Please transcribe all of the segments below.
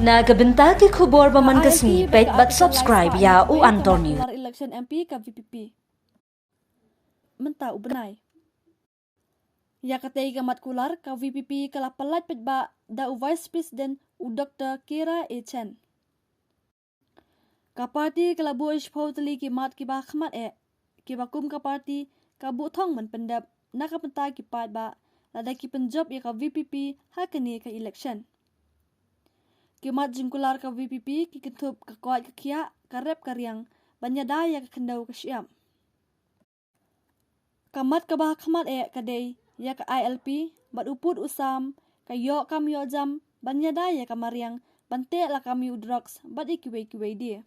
Nagabenta ki khubor baman kasni page but subscribe ya u Antonio. Election MP ka VPP. Menta ubenai. Ya katay gamat kular ka VPP kala palat pejba da u Vice President u Dr. Kira Chen. Ka parti kala buish pautali ki mat ki ba khmat ki ba kum ka parti ka bu thong man pendap nakapenta ki pat ba lada ki penjob ya ka VPP hakani ka election. Kimat jingkular ka VPP ki ketup ka kuat ka kia ka rep ka riang banyada ya ka kendau ka syam. Kamat ka bah khamat kadai ya ka ILP bat uput usam ka yo kam yo jam banyada ya ka mariang bante la kami u drugs bat ikiwe dia.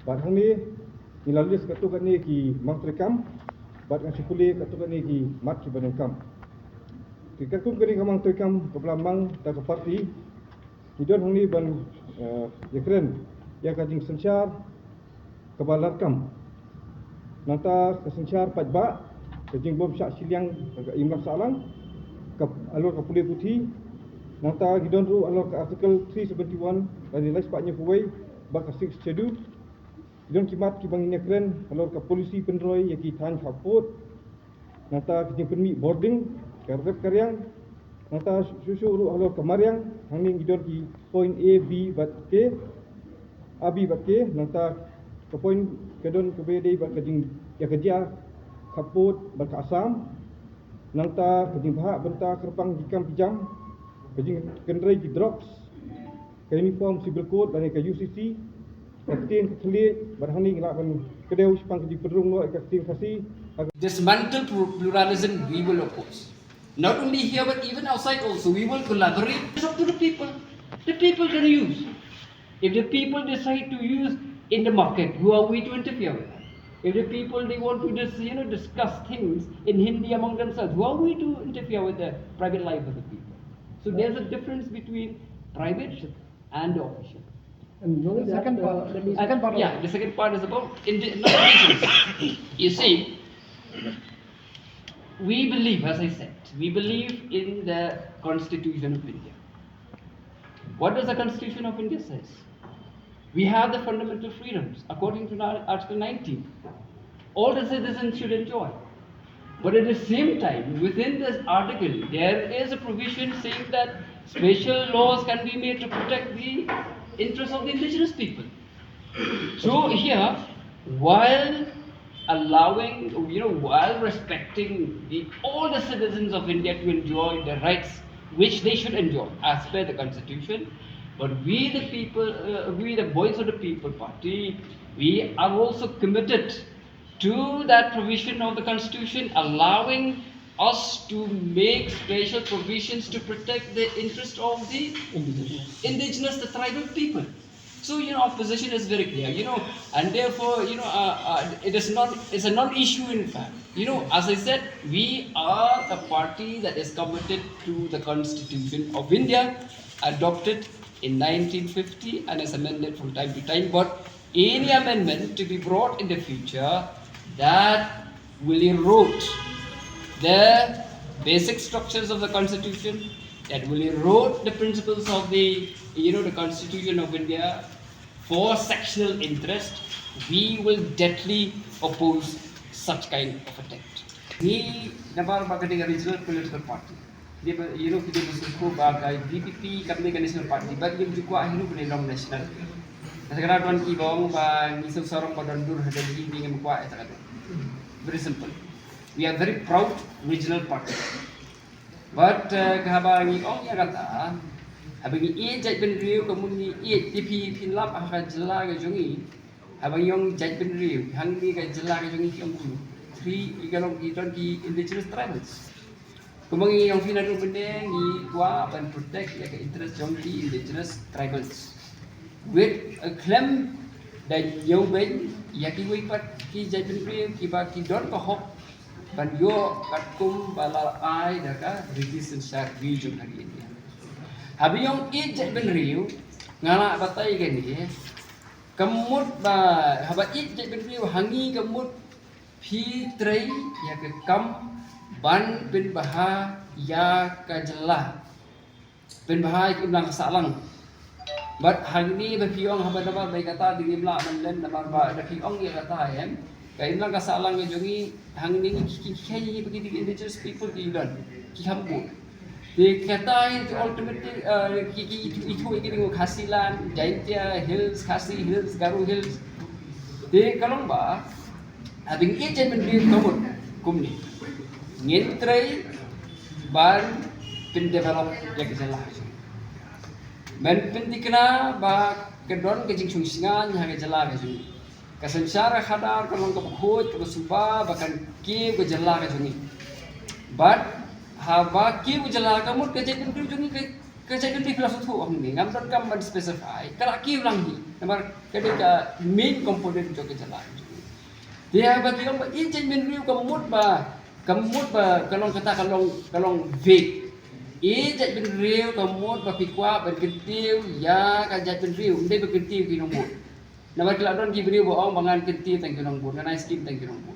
Bat hang ni ilalis katukan ni ki mangtrekam bat ngan sipuli katukan ni ki mat ki banengkam. Ki katum kini kamang trekam ke belambang ta ke parti hidon hang ni ban yakren ya kajing sensyar ke balarkam. Nanta ke sensyar pajba kajing bom syak siliang ke imrak salang ke alur ke pulih putih. Nanta hidon ru alur ke artikel 371 dan nilai sepatnya kuwai bak ke 6 schedule. Don kimat ki bang inekren alor ka polisi penroi ya ki than khaput nata ki penmi boarding karep karyang nata susu ru alor ka mariang hanging idon ki point A B bat K abi bat K nata ka point kedon ke BD bat kajing ya kerja khaput bat ka asam nata kajing bahak benta kerpang jikam pijam kajing kendrai ki drugs ka uniform civil code dan ka UCC Katin kelit berhani ngelapan kedai uspan di pedrung lo katin kasih. Dismantle pluralism we will oppose. Not only here but even outside also we will collaborate. It's up to the people. The people can use. If the people decide to use in the market, who are we to interfere with that? If the people they want to discuss things in Hindi among themselves, who are we to interfere with the private life of the people? So there's a difference between private and the official. And the second part, the second part is about indigenous. You see, we believe, as I said, we believe in the Constitution of India. What does the Constitution of India says? We have the fundamental freedoms according to Article 19. All the citizens should enjoy. But at the same time, within this article, there is a provision saying that special laws can be made to protect the interests of the indigenous people. So here, while allowing, while respecting all the citizens of India to enjoy the rights which they should enjoy as per the Constitution, but we the people, we the Voice of the People Party, we are also committed to that provision of the Constitution, allowing us to make special provisions to protect the interest of the indigenous, the tribal people. So our position is very clear, and therefore it's a non-issue in fact. As I said, we are a party that is committed to the Constitution of India, adopted in 1950 and is amended from time to time. But any amendment to be brought in the future that will erode the basic structures of the Constitution, that will erode the principles of the Constitution of India for sectional interest, we will deadly oppose such kind of attempt. Ni nabar bagai regional political party. Dia kita bersuku bagai VPP kami national party. Bagi dia juga akhirnya bernilai national. Sekarang tuan kibong bang isu sorong badan dur ada di dengan kuat itu ada. Very simple. We are very proud regional party. But kahabangi ya kata, habangi jaj ben riu kamu ni TP pinlap akan jela ke jongi. Habangi yang jaj ben riu, hang ni ke jela ke jongi kamu. Three ikalong iton ki indigenous tribals. Kamangi yang final beneng ni kuat and protect ya ke interest jongi indigenous tribals. With claim that you bên yaki we pat ki jai bin real ki ba ki don ko hop ban yo kat kum bala ai da ka resistance sa vi jung hari India habi yong I jai bin real ngala batai ke ni kemut ba haba I jai bin real hangi kemut phi trei ya ke kam ban bin baha ya ka jelah bin baha ki ulang salang but hari ni berpiong haba dapat baik kata di imla manlen nama ba ada piong ya kata em kai imla ka salang ke jongi hari ni ki bagi di indigenous people di Iran ki hambu di kata itu ultimately itu ini khasilan Jaintia Hills Khasi Hills Garu Hills di kalong ba habing ejen mendir kamut kumni ngentrai ban pin develop ya kejelah men pentikna ba kedon ke jing singan ha ke jela ke jung ka sansara khadar kalong ka khoj ka suba bakan ke ke jela ke jungi but ha ba ke jela ka mut ke jeng ke jungi ke jeng ke filosofi ong ni ngam dot kam ban specify kala ki ulang hi namar ke ka main component jo ke jela dia bagi om I jeng men riu ka mut ba kalong kata kalong vague I jat bin riu kamut ba pikwa ban kentiu ya ka jat bin riu ndai ba kentiu ki nombor nama kelak don ki riu ba ong bangan kentiu tang ki nombor na skim tang ki nombor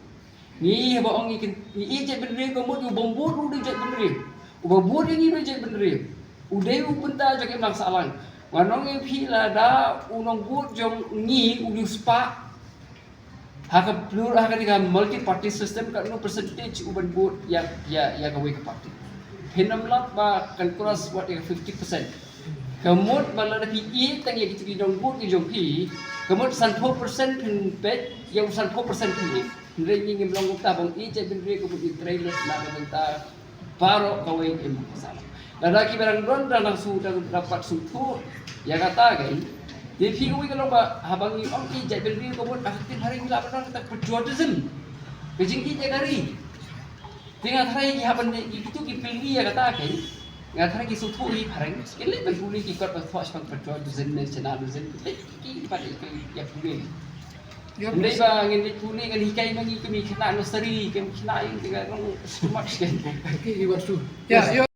ni ba ong I jat bin riu kamut u bombor u jat bin riu u bombor ni jat bin riu u dei u penta jak emang salang wanong e phi la da u nombor jong ni u spa haka plural haka ni multi party system ka no percentage u ban vote ya ka we ka party Hinamlat ba kan cross what 50%. Kemut bala da PE tang ya gitu dong but ki jong pi. Kemut 100% pin pet yang 100% pi. Ndre ngim long ta bang I jai bin re ko bu trailer na ka benta paro ka we im sala. Lada ki barang don da langsung dapat sutu ya kata kan. Di pi ko kalau ba habang I ong I jai bin re ko bu aktif hari ni la ba ta patriotism. Kejing ki jagari. Tinggal hari ini haban itu kipilgi ya kata kan, nggak hari kisah tu ini pareng, sekali berpuluh kikot bertuas pang berjual dozen dan channel dozen, ki pada ya puluh. Ndai ba ngin puluh kan hikai mangi kami kena nursery, kami kena yang tinggal orang smart kan. Okay, you want to. Yeah,